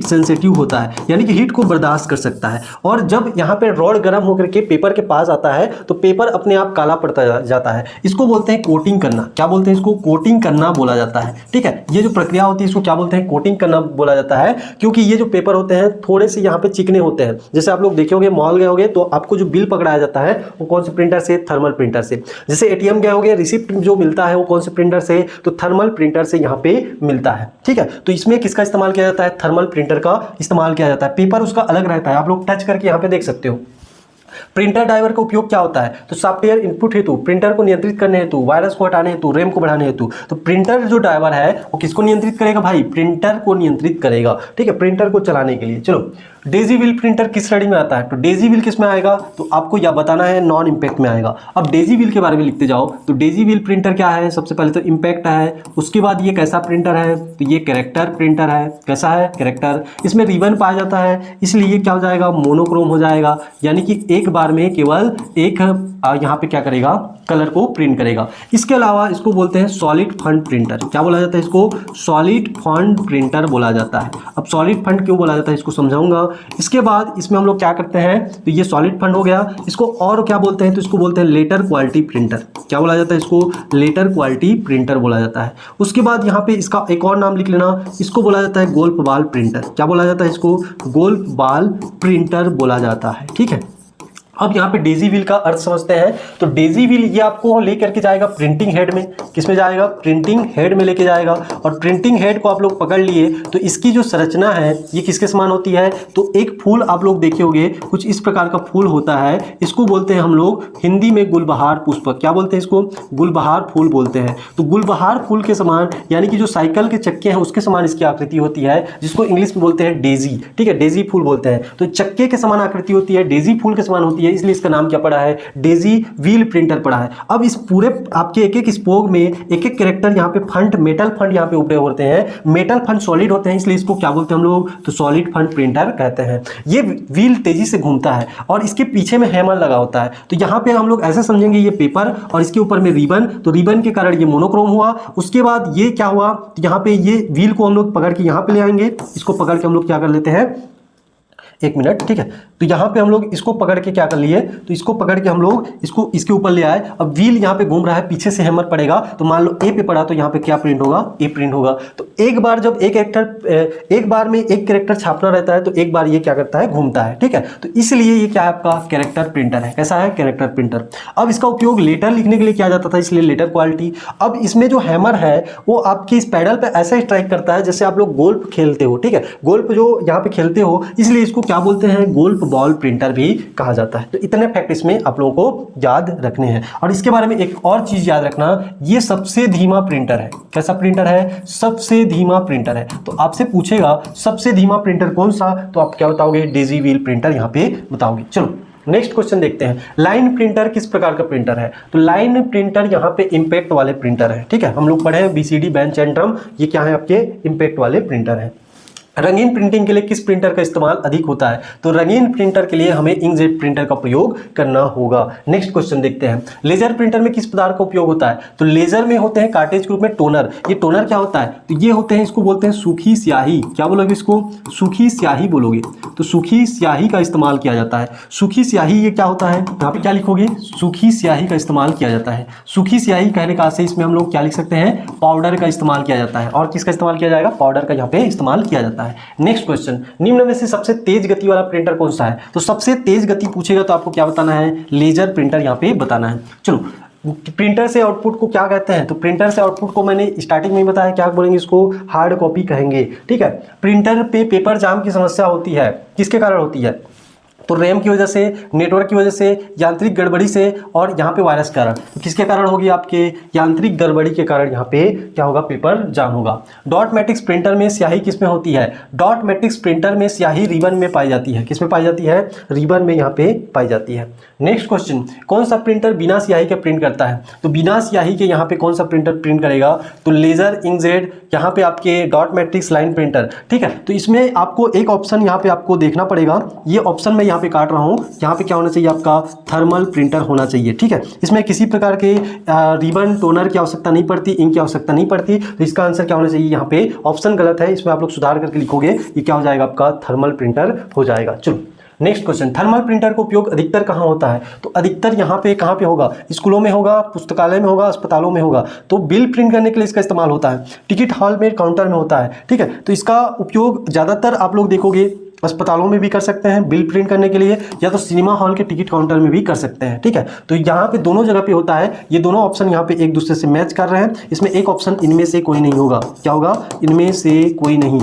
सेंसिटिव होता है, यानी कि हीट को बर्दाश्त कर सकता है। और जब यहाँ पे रॉड गर्म होकर के पेपर के पास आता है, तो पेपर अपने आप काला पड़ता जाता है। इसको बोलते हैं कोटिंग करना। क्या बोलते हैं, इसको कोटिंग करना बोला जाता है, ठीक है। ये जो प्रक्रिया होती है इसको क्या बोलते हैं, कोटिंग करना बोला जाता है। क्योंकि ये जो पेपर होते हैं थोड़े से यहाँ पे चिकने होते हैं। जैसे आप लोग देखे होंगे, मॉल गए होंगे, तो आपको जो बिल पकड़ाया जाता है वो कौन से प्रिंटर से, थर्मल प्रिंटर से। जैसे ATM गए होंगे, रिसिप्ट जो मिलता है वो कौन से प्रिंटर से, तो थर्मल प्रिंटर से यहाँ पे मिलता है, ठीक है। तो इसमें किसका इस्तेमाल किया जाता है, थर्मल प्रिंटर का इस्तेमाल किया जाता है। पेपर उसका अलग रहता है, आप लोग टच करके यहाँ पे देख सकते हो। प्रिंटर ड्राइवर का उपयोग क्या होता है, तो सॉफ्टवेयर इनपुट हेतु, प्रिंटर को नियंत्रित करने हेतु, वायरस को हटाने हेतु, रैम को बढ़ाने हेतु। तो प्रिंटर जो ड्राइवर है वो किसको नियंत्रित करेगा भाई, प्रिंटर को नियंत्रित करेगा, ठीक है, प्रिंटर को चलाने के लिए। चलो, डेजी व्हील प्रिंटर किस श्रेणी में आता है, तो डेजी व्हील किस में आएगा, तो आपको यह बताना है, नॉन इम्पैक्ट में आएगा। अब डेजी व्हील के बारे में लिखते जाओ, तो डेजी व्हील प्रिंटर क्या है, सबसे पहले तो इम्पैक्ट है, उसके बाद ये कैसा प्रिंटर है, तो ये कैरेक्टर प्रिंटर है। कैसा है, कैरेक्टर। इसमें रिबन पाया जाता है, इसलिए ये क्या हो जाएगा, मोनोक्रोम हो जाएगा, यानी कि एक बार में केवल एक यहाँ पे क्या करेगा, कलर को प्रिंट करेगा। इसके अलावा इसको बोलते हैं सॉलिड फंड प्रिंटर। क्या बोला जाता है, इसको सॉलिड फंड प्रिंटर बोला जाता है। अब सॉलिड फंड क्यों बोला जाता है इसको समझाऊंगा। इसके बाद इसमें हम लोग क्या करते हैं, तो ये सॉलिड फंड हो गया। इसको और क्या बोलते हैं, तो इसको बोलते हैं लेटर क्वालिटी प्रिंटर। क्या बोला जाता है, इसको लेटर क्वालिटी प्रिंटर बोला जाता है। उसके बाद यहाँ पे इसका एक और नाम लिख लेना, इसको बोला जाता है गोल्फ बॉल प्रिंटर। क्या बोला जाता है, इसको गोल्फ बॉल प्रिंटर बोला जाता है, ठीक है। अब यहाँ पे डेजी व्हील का अर्थ समझते हैं। तो डेजी व्हील ये आपको लेकर के जाएगा प्रिंटिंग हेड में। किसमें जाएगा, प्रिंटिंग हेड में लेके जाएगा। और प्रिंटिंग हेड को आप लोग पकड़ लिए, तो इसकी जो संरचना है ये किसके समान होती है, तो एक फूल आप लोग देखे होंगे, कुछ इस प्रकार का फूल होता है। इसको बोलते हैं हम लोग हिंदी में गुलबहार पुष्प। क्या बोलते हैं इसको, गुलबहार फूल बोलते हैं। तो गुलबहार फूल के समान, यानी कि जो साइकिल के चक्के हैं उसके समान इसकी आकृति होती है, जिसको इंग्लिश में बोलते हैं डेजी, ठीक है, डेजी फूल बोलते हैं। तो चक्के के समान आकृति होती है, डेजी फूल के समान होती है, इसलिए इसका नाम क्या पड़ा है, डेजी व्हील प्रिंटर पड़ा है। अब इस पूरे आपके एक एक स्पोक में एक एक कैरेक्टर यहाँ पे फंड, मेटल फंड यहाँ पे उपयोग होते हैं। मेटल फंड सॉलिड होते हैं, इसलिए इसको क्या बोलते हैं हम लोग, तो सॉलिड फंड प्रिंटर कहते हैं। ये व्हील तेजी से घूमता है और इसके पीछे में हैमर लगा होता है। तो यहाँ पे हम लोग ऐसे समझेंगे, ये पेपर और इसके ऊपर में रिबन, तो रिबन के कारण ये मोनोक्रोम हुआ। उसके बाद ये क्या हुआ, तो यहाँ पे ये व्हील को हम लोग पकड़ के यहाँ पे ले आएंगे। इसको पकड़ के हम लोग क्या कर लेते हैं, एक मिनट, ठीक है। तो यहाँ पे हम लोग इसको पकड़ के क्या कर लिए, तो इसको पकड़ के हम लोग इसको इसके ऊपर ले आए। अब व्हील यहाँ पे घूम रहा है, पीछे से हैमर पड़ेगा, तो मान लो ए पे पड़ा, तो यहाँ पे क्या प्रिंट होगा, ए प्रिंट होगा। तो एक बार जब एक बार में एक कैरेक्टर छापना रहता है, तो एक बार ये क्या करता है, घूमता है, ठीक है। तो इसलिए ये क्या है, आपका कैरेक्टर प्रिंटर है। कैसा है, कैरेक्टर प्रिंटर। अब इसका उपयोग लेटर लिखने के लिए किया जाता था, इसलिए लेटर क्वालिटी। अब इसमें जो हैमर है वो आपकी इस पैडल पे ऐसा स्ट्राइक करता है जैसे आप लोग गोल्फ खेलते हो, ठीक है, गोल्फ जो यहाँ पे खेलते हो, इसलिए इसको क्या बोलते हैं, गोल्फ बॉल प्रिंटर भी कहा जाता है। तो इतने फैक्ट इसमें आप लोगों को याद रखने हैं। और इसके बारे में एक और चीज याद रखना, ये सबसे धीमा प्रिंटर है। कैसा प्रिंटर है, सबसे धीमा प्रिंटर है। तो आपसे पूछेगा सबसे धीमा प्रिंटर कौन सा, तो आप क्या बताओगे, डेजी व्हील प्रिंटर यहाँ पे बताओगे। चलो नेक्स्ट क्वेश्चन देखते हैं। लाइन प्रिंटर किस प्रकार का प्रिंटर है, तो लाइन प्रिंटर यहाँ पे इंपैक्ट वाले प्रिंटर है, ठीक है। हम लोग पढ़े हैं BCD बेंच एंड ड्रम, ये क्या है, आपके इंपैक्ट वाले प्रिंटर है। रंगीन प्रिंटिंग के लिए किस प्रिंटर का इस्तेमाल अधिक होता है? तो रंगीन प्रिंटर के लिए हमें इंकजेट प्रिंटर का प्रयोग करना होगा। नेक्स्ट क्वेश्चन देखते हैं, लेजर प्रिंटर में किस पदार्थ का उपयोग होता है? तो लेजर में होते हैं कार्टेज के रूप में टोनर। ये टोनर क्या होता है? तो ये होते हैं, इसको बोलते हैं सूखी स्याही। क्या बोलोगे इसको? सूखी स्याही बोलोगे। तो सूखी स्याही का इस्तेमाल किया जाता है। सूखी स्याही ये क्या होता है? यहाँ पे क्या लिखोगे? सूखी स्याही का इस्तेमाल किया जाता है। सूखी स्याही कहने का से इसमें हम लोग क्या लिख सकते हैं? पाउडर का इस्तेमाल किया जाता है। और किसका इस्तेमाल किया जाएगा? पाउडर का यहाँ पे इस्तेमाल किया जाता है। नेक्स्ट क्वेश्चन, निम्न में से सबसे तेज गति वाला प्रिंटर कौन सा है? तो सबसे तेज गति पूछेगा तो आपको क्या बताना है? लेजर प्रिंटर यहाँ पे बताना है। चलो, प्रिंटर से आउटपुट को क्या कहते हैं? तो प्रिंटर से आउटपुट को मैंने स्टार्टिंग में ही बताया, क्या बोलेंगे इसको? हार्ड कॉपी कहेंगे। ठीक है, प्रिंटर पे पेपर जाम की समस्या होती है, किसके कारण होती है? तो रैम की वजह से, नेटवर्क की वजह से, यांत्रिक गड़बड़ी से, और यहाँ पे वायरस के कारण। किसके कारण होगी? आपके यांत्रिक गड़बड़ी के कारण यहाँ पे क्या होगा? पेपर जाम होगा। डॉट मैट्रिक्स प्रिंटर में स्याही किसमें होती है? डॉट मैट्रिक्स प्रिंटर में स्याही रिबन में पाई जाती है। किसमें पाई जाती है? रिबन में यहाँ पे पाई जाती है। नेक्स्ट क्वेश्चन, कौन सा प्रिंटर बिना स्याही के प्रिंट करता है? तो बिना स्याही के यहाँ पे कौन सा प्रिंटर प्रिंट करेगा? तो लेजर, इंकजेट, यहाँ पे आपके डॉट मैट्रिक्स लाइन प्रिंटर। ठीक है, तो इसमें आपको एक ऑप्शन यहाँ पे आपको देखना पड़ेगा। ये ऑप्शन में यहाँ पे काट रहा हूँ, यहाँ पे क्या होना चाहिए? आपका थर्मल प्रिंटर होना चाहिए। ठीक है, इसमें किसी प्रकार के रिबन, टोनर की आवश्यकता नहीं पड़ती, इंक की आवश्यकता नहीं पड़ती। तो इसका आंसर क्या होना चाहिए? यहाँ पे ऑप्शन गलत है, इसमें आप लोग सुधार करके लिखोगे, ये क्या हो जाएगा? आपका थर्मल प्रिंटर हो जाएगा। चलो नेक्स्ट क्वेश्चन, थर्मल प्रिंटर का उपयोग अधिकतर कहाँ होता है? तो अधिकतर यहाँ पे कहाँ पे होगा? स्कूलों में होगा, पुस्तकालय में होगा, अस्पतालों में होगा। तो बिल प्रिंट करने के लिए इसका इस्तेमाल होता है, टिकट हॉल में, काउंटर में होता है। ठीक है, तो इसका उपयोग ज़्यादातर आप लोग देखोगे अस्पतालों में भी कर सकते हैं बिल प्रिंट करने के लिए, या तो सिनेमा हॉल के टिकट काउंटर में भी कर सकते हैं। ठीक है, तो यहाँ पे दोनों जगह पे होता है। ये दोनों ऑप्शन यहाँ पे एक दूसरे से मैच कर रहे हैं। इसमें एक ऑप्शन इनमें से कोई नहीं होगा। क्या होगा? इनमें से कोई नहीं,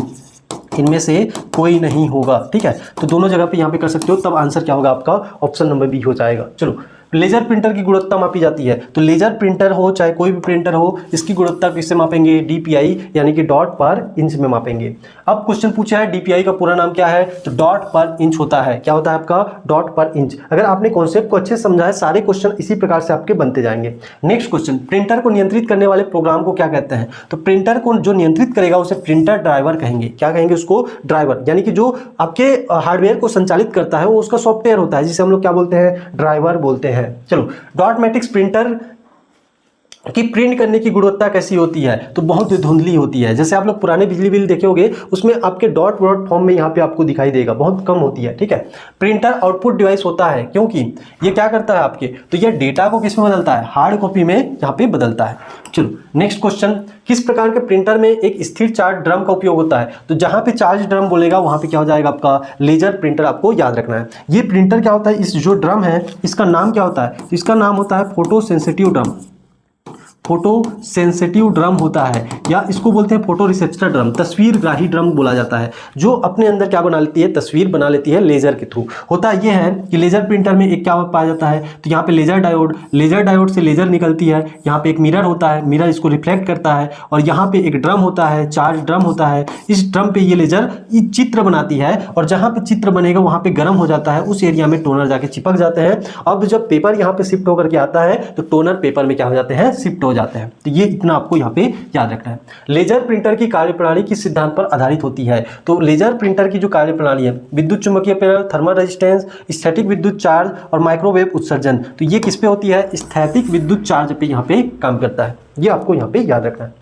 इनमें से कोई नहीं होगा। ठीक है, तो दोनों जगह पे यहाँ पे कर सकते हो, तब आंसर क्या होगा? आपका ऑप्शन नंबर बी हो जाएगा। चलो, लेजर प्रिंटर की गुणवत्ता मापी जाती है। तो लेजर प्रिंटर हो चाहे कोई भी प्रिंटर हो, इसकी गुणवत्ता किससे मापेंगे? DPI यानी कि डॉट पर इंच में मापेंगे। अब क्वेश्चन पूछा है DPI का पूरा नाम क्या है? तो डॉट पर इंच होता है। क्या होता है आपका? डॉट पर इंच। अगर आपने कॉन्सेप्ट को अच्छे से समझा है, सारे क्वेश्चन इसी प्रकार से आपके बनते जाएंगे। नेक्स्ट क्वेश्चन, प्रिंटर को नियंत्रित करने वाले प्रोग्राम को क्या कहते हैं? तो प्रिंटर को जो नियंत्रित करेगा उसे प्रिंटर ड्राइवर कहेंगे। क्या कहेंगे उसको? ड्राइवर, यानी कि जो आपके हार्डवेयर को संचालित करता है वो उसका सॉफ्टवेयर होता है, जिसे हम लोग क्या बोलते हैं? ड्राइवर बोलते हैं। चलो, डॉट मैट्रिक्स प्रिंटर कि प्रिंट करने की गुणवत्ता कैसी होती है? तो बहुत धुंधली होती है। जैसे आप लोग पुराने बिजली बिल देखे होंगे, उसमें आपके डॉट फॉर्म में यहाँ पे आपको दिखाई देगा, बहुत कम होती है। ठीक है, प्रिंटर आउटपुट डिवाइस होता है, क्योंकि ये क्या करता है आपके? तो ये डेटा को किस में बदलता है? हार्ड कॉपी में यहाँ पे बदलता है। चलो नेक्स्ट क्वेश्चन, किस प्रकार के प्रिंटर में एक स्थिर चार्ज ड्रम का उपयोग होता है? तो जहाँ पे चार्ज ड्रम बोलेगा वहाँ पे क्या हो जाएगा? आपका लेजर प्रिंटर। आपको याद रखना है, ये प्रिंटर क्या होता है? इस जो ड्रम है इसका नाम क्या होता है? तो इसका नाम होता है photo sensitive drum. Photo sensitive drum होता है, या इसको बोलते हैं फोटो रिसेप्टर ड्रम, तस्वीरग्राही ड्रम बोला जाता है, जो अपने अंदर क्या बना लेती है? तस्वीर बना लेती है लेजर के थ्रू। होता यह है कि लेजर प्रिंटर में एक क्या पाया जाता है? तो यहाँ पे लेजर डायोड से लेजर निकलती है। यहाँ पे एक मिरर होता है, मिरर इसको रिफ्लेक्ट करता है, और यहाँ पे एक ड्रम होता है, चार्ज ड्रम होता है। इस ड्रम पे ये लेजर चित्र बनाती है, और जहाँ पे चित्र बनेगा वहाँ पे गर्म हो जाता है, उस एरिया में टोनर जाके चिपक जाते हैं। अब जब पेपर यहाँ पे शिफ्ट होकर के आता है तो टोनर पेपर में क्या हो जाते हैं? शिफ्ट हो जाते हैं। तो ये इतना आपको यहाँ पे याद रखना है। लेजर प्रिंटर की कार्यप्रणाली किस सिद्धांत पर आधारित होती है? तो लेजर प्रिंटर की जो कार्यप्रणाली है, विद्युत चुम्बकीय प्रेरण, थर्मल रेजिस्टेंस, स्थैतिक विद्युत चार्ज और माइक्रोवेव उत्सर्जन। तो ये किस पे होती है? स्थैतिक विद्युत चार्ज पे यहाँ पे काम करता है। ये आपको यहाँ पे याद रखना है।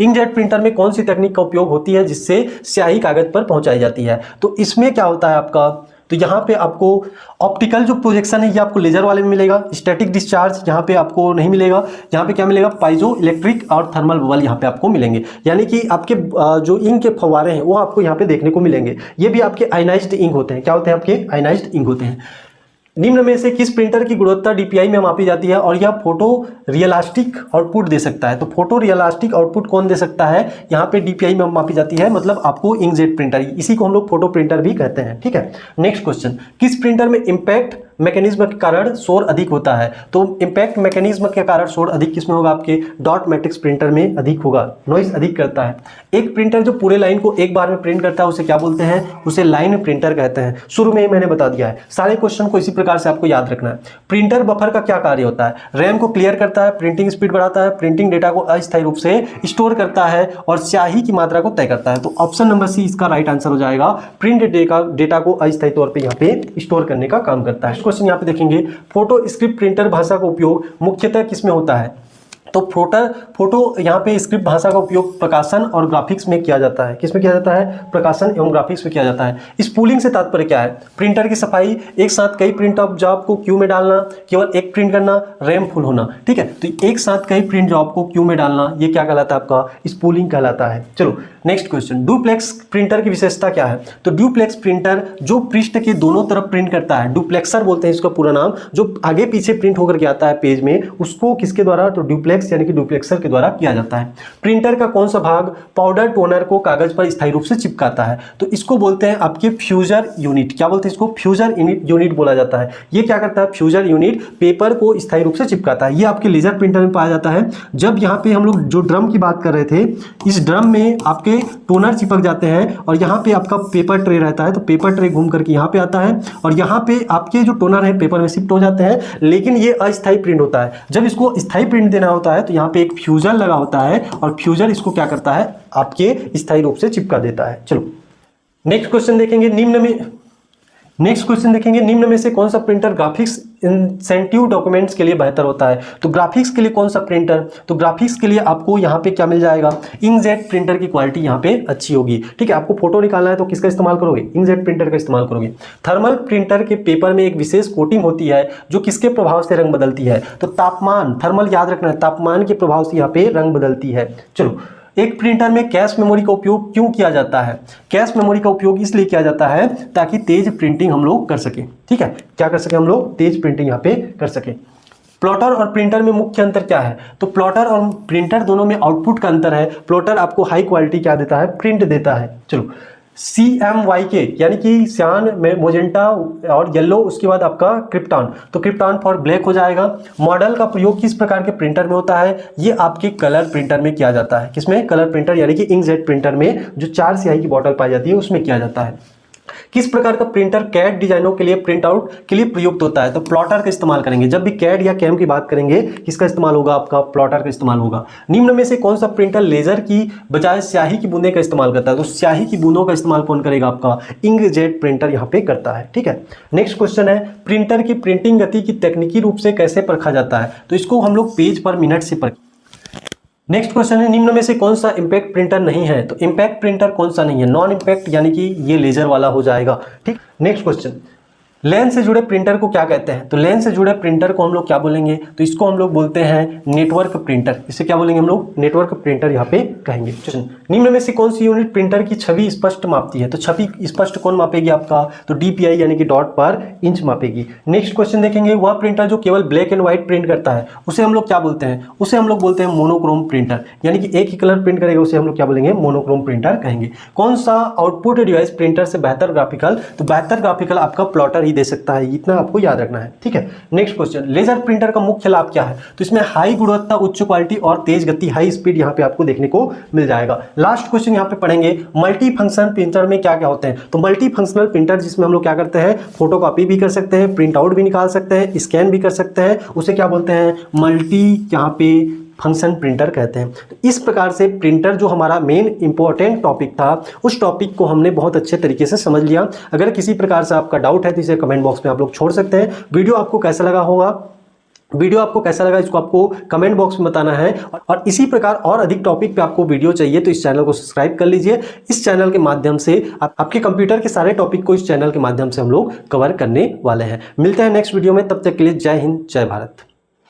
इंकजेट प्रिंटर में कौन सी तकनीक का उपयोग होती है जिससे स्याही कागज पर पहुंचाई जाती है? तो इसमें क्या होता है आपका? तो यहाँ पे आपको ऑप्टिकल जो प्रोजेक्शन है ये आपको लेजर वाले में मिलेगा। स्टैटिक डिस्चार्ज यहाँ पे आपको नहीं मिलेगा। यहाँ पे क्या मिलेगा? पाइजो इलेक्ट्रिक और थर्मल बबल यहाँ पे आपको मिलेंगे, यानी कि आपके जो इंक के फव्वारे हैं वो आपको यहाँ पे देखने को मिलेंगे। ये भी आपके आयनाइज्ड इंक होते हैं। क्या होते हैं? आपके आयनाइज्ड इंक होते हैं। निम्न में से किस प्रिंटर की गुणवत्ता DPI में मापी जाती है और यह फोटो रियलिस्टिक आउटपुट दे सकता है? तो फोटो रियलिस्टिक आउटपुट कौन दे सकता है? यहाँ पे DPI में मापी जाती है, मतलब आपको इंकजेट प्रिंटर, इसी को हम लोग फोटो प्रिंटर भी कहते हैं। ठीक है, नेक्स्ट क्वेश्चन, किस प्रिंटर में इंपैक्ट मैकेनिज्म के कारण शोर अधिक होता है। तो इम्पैक्ट मैकेनिज्म के कारण शोर अधिक किसमें होगा? आपके डॉट मैट्रिक्स प्रिंटर में अधिक होगा, नॉइज अधिक करता है। एक प्रिंटर जो पूरे लाइन को एक बार में प्रिंट करता है उसे क्या बोलते हैं? उसे लाइन प्रिंटर कहते हैं। शुरू में ही मैंने बता दिया है, सारे क्वेश्चन को इसी प्रकार से आपको याद रखना है। प्रिंटर बफर का क्या कार्य होता है? रैम को क्लियर करता है, प्रिंटिंग स्पीड बढ़ाता है, प्रिंटिंग डेटा को अस्थायी रूप से स्टोर करता है और स्याही की मात्रा को तय करता है। तो ऑप्शन नंबर सी इसका राइट आंसर हो जाएगा। प्रिंट डेटा को अस्थायी तौर पे यहाँ पे स्टोर करने का काम करता है। क्वेश्चन यहाँ पे देखेंगे, फोटो स्क्रिप्ट प्रिंटर भाषा का उपयोग मुख्यतः किसमें होता है? तो फोटो यहाँ पे स्क्रिप्ट भाषा का उपयोग प्रकाशन और ग्राफिक्स में किया जाता है। किसमें किया जाता है? प्रकाशन एवं ग्राफिक्स में किया जाता है। स्पूलिंग से तात्पर्य क्या है? प्रिंटर की सफाई, एक साथ कई प्रिंट ऑफ जॉब को क्यू में डालना, केवल एक प्रिंट करना, रैम फुल होना। ठीक है, तो एक साथ कई प्रिंट जॉब को क्यू में डालना, ये क्या कहलाता है? आपका स्पूलिंग कहलाता है। चलो नेक्स्ट क्वेश्चन, डुप्लेक्स प्रिंटर की विशेषता क्या है? तो डुप्लेक्स प्रिंटर जो पृष्ठ के दोनों तरफ प्रिंट करता है, डुप्लेक्सर बोलते हैं इसका पूरा नाम, जो आगे पीछे प्रिंट होकर के आता है पेज में, उसको किसके द्वारा? तो डुप्लेक्स यानी कि डुप्लेक्सर के द्वारा किया जाता है। प्रिंटर का कौन सा भाग पाउडर टोनर को कागज पर स्थायी रूप से चिपकाता है? तो इसको बोलते हैं आपके फ्यूजर यूनिट। क्या बोलते हैं इसको? फ्यूजर यूनिट बोला जाता है। ये क्या करता है? फ्यूजर यूनिट पेपर को स्थायी रूप से चिपकाता है। ये आपके लेजर प्रिंटर में पाया जाता है। जब यहाँ पे हम लोग जो ड्रम की बात कर रहे थे, इस ड्रम में आपके टोनर चिपक जाते हैं और यहाँ पे आपका पेपर ट्रे रहता है, तो पेपर ट्रे घूम करके यहाँ पे आता है और यहाँ पे आपके जो टोनर है पेपर में शिफ्ट हो जाते हैं, लेकिन ये अस्थायी प्रिंट होता है। जब इसको स्थायी प्रिंट देना होता है तो यहाँ पे एक फ्यूजर लगा होता है और फ्यूजर इसको क्या करता है? आपके स्थायी रूप से चिपका देता है। चलो नेक्स्ट क्वेश्चन देखेंगे, निम्न में से कौन सा प्रिंटर ग्राफिक्स इंसेंटिव डॉक्यूमेंट्स के लिए बेहतर होता है? तो ग्राफिक्स के लिए कौन सा प्रिंटर? तो ग्राफिक्स के लिए आपको यहाँ पे क्या मिल जाएगा? इंकजेट प्रिंटर की क्वालिटी यहाँ पे अच्छी होगी। ठीक है, आपको फोटो निकालना है तो किसका इस्तेमाल करोगे? इंकजेट प्रिंटर का इस्तेमाल करोगे। थर्मल प्रिंटर के पेपर में एक विशेष कोटिंग होती है जो किसके प्रभाव से रंग बदलती है? तो तापमान, थर्मल याद रखना है, तापमान के प्रभाव से यहाँ पे रंग बदलती है। चलो, एक प्रिंटर में कैश मेमोरी का उपयोग क्यों किया जाता है? कैश मेमोरी का उपयोग इसलिए किया जाता है ताकि तेज प्रिंटिंग हम लोग कर सकें। ठीक है, क्या कर सके हम लोग? तेज प्रिंटिंग यहाँ पे कर सकें। प्लॉटर और प्रिंटर में मुख्य अंतर क्या है? तो प्लॉटर और प्रिंटर दोनों में आउटपुट का अंतर है। प्लॉटर आपको हाई क्वालिटी क्या देता है? प्रिंट देता है। चलो, CMYK यानी कि सियान में मोजेंटा और येलो, उसके बाद आपका क्रिप्टॉन, तो क्रिप्टॉन फॉर ब्लैक हो जाएगा। मॉडल का प्रयोग किस प्रकार के प्रिंटर में होता है? ये आपके कलर प्रिंटर में किया जाता है। किसमें? कलर प्रिंटर यानी कि इंकजेट प्रिंटर में, जो 4 स्याही की बॉटल पाई जाती है उसमें किया जाता है। किस प्रकार का प्रिंटर कैड डिजाइनों के लिए प्रिंट आउट के लिए प्रयुक्त होता है? तो प्लॉटर का इस्तेमाल करेंगे। जब भी कैड या कैम की बात करेंगे किसका इस्तेमाल होगा? आपका प्लॉटर का इस्तेमाल होगा। निम्न में से कौन सा प्रिंटर लेजर की बजाय स्याही की बूंदे का इस्तेमाल करता है? तो स्याही की बूंदों का इस्तेमाल कौन करेगा? आपका इंकजेट प्रिंटर यहाँ पे करता है। ठीक है, नेक्स्ट क्वेश्चन है, प्रिंटर की प्रिंटिंग गति की तकनीकी रूप से कैसे परखा जाता है? तो इसको हम लोग पेज पर मिनट से परख। नेक्स्ट क्वेश्चन है, निम्न में से कौन सा इंपैक्ट प्रिंटर नहीं है? तो इंपैक्ट प्रिंटर कौन सा नहीं है? नॉन इंपैक्ट यानी कि ये लेजर वाला हो जाएगा। ठीक, नेक्स्ट क्वेश्चन, लेंस से जुड़े प्रिंटर को क्या कहते हैं? तो लेंस से जुड़े प्रिंटर को हम लोग क्या बोलेंगे? तो इसको हम लोग बोलते हैं नेटवर्क प्रिंटर। इसे क्या बोलेंगे हम लोग? नेटवर्क प्रिंटर यहाँ पे कहेंगे। निम्न में से कौन सी यूनिट प्रिंटर की छवि स्पष्ट मापती है? तो छवि स्पष्ट कौन मापेगी? आपका तो DPI यानी कि डॉट पर इंच मापेगी। नेक्स्ट क्वेश्चन देखेंगे, वह प्रिंटर जो केवल ब्लैक एंड व्हाइट प्रिंट करता है उसे हम लोग क्या बोलते हैं? उसे हम लोग बोलते हैं मोनोक्रोम प्रिंटर, यानी कि एक ही कलर प्रिंट करेगा उसे हम लोग क्या बोलेंगे? मोनोक्रोम प्रिंटर कहेंगे। कौन सा आउटपुट डिवाइस प्रिंटर से बेहतर ग्राफिकल? तो बेहतर ग्राफिकल आपका प्लॉटर ही दे सकता है, इतना आपको याद रखना है। ठीक है, नेक्स्ट क्वेश्चन, लेजर प्रिंटर का मुख्य लाभ क्या है? तो इसमें हाई गुणवत्ता, उच्च क्वालिटी और तेज गति, हाई स्पीड यहाँ पे आपको देखने को मिल जाएगा। लास्ट क्वेश्चन यहाँ पे पढ़ेंगे, मल्टी फंक्शन प्रिंटर में क्या क्या होते हैं? तो मल्टी फंक्शनल प्रिंटर जिसमें हम लोग क्या करते हैं? फोटोकॉपी भी कर सकते हैं, प्रिंट आउट भी निकाल सकते हैं, स्कैन भी कर सकते हैं, उसे क्या बोलते हैं? मल्टी यहाँ पे फंक्शन प्रिंटर कहते हैं। तो इस प्रकार से प्रिंटर जो हमारा मेन इंपॉर्टेंट टॉपिक था, उस टॉपिक को हमने बहुत अच्छे तरीके से समझ लिया। अगर किसी प्रकार से आपका डाउट है तो इसे कमेंट बॉक्स में आप लोग छोड़ सकते हैं। वीडियो आपको कैसा लगा इसको आपको कमेंट बॉक्स में बताना है। और इसी प्रकार और अधिक टॉपिक पे आपको वीडियो चाहिए तो इस चैनल को सब्सक्राइब कर लीजिए। इस चैनल के माध्यम से आपके कंप्यूटर के सारे टॉपिक को इस चैनल के माध्यम से हम लोग कवर करने वाले हैं। मिलते हैं नेक्स्ट वीडियो में, तब तक के लिए जय हिंद, जय भारत।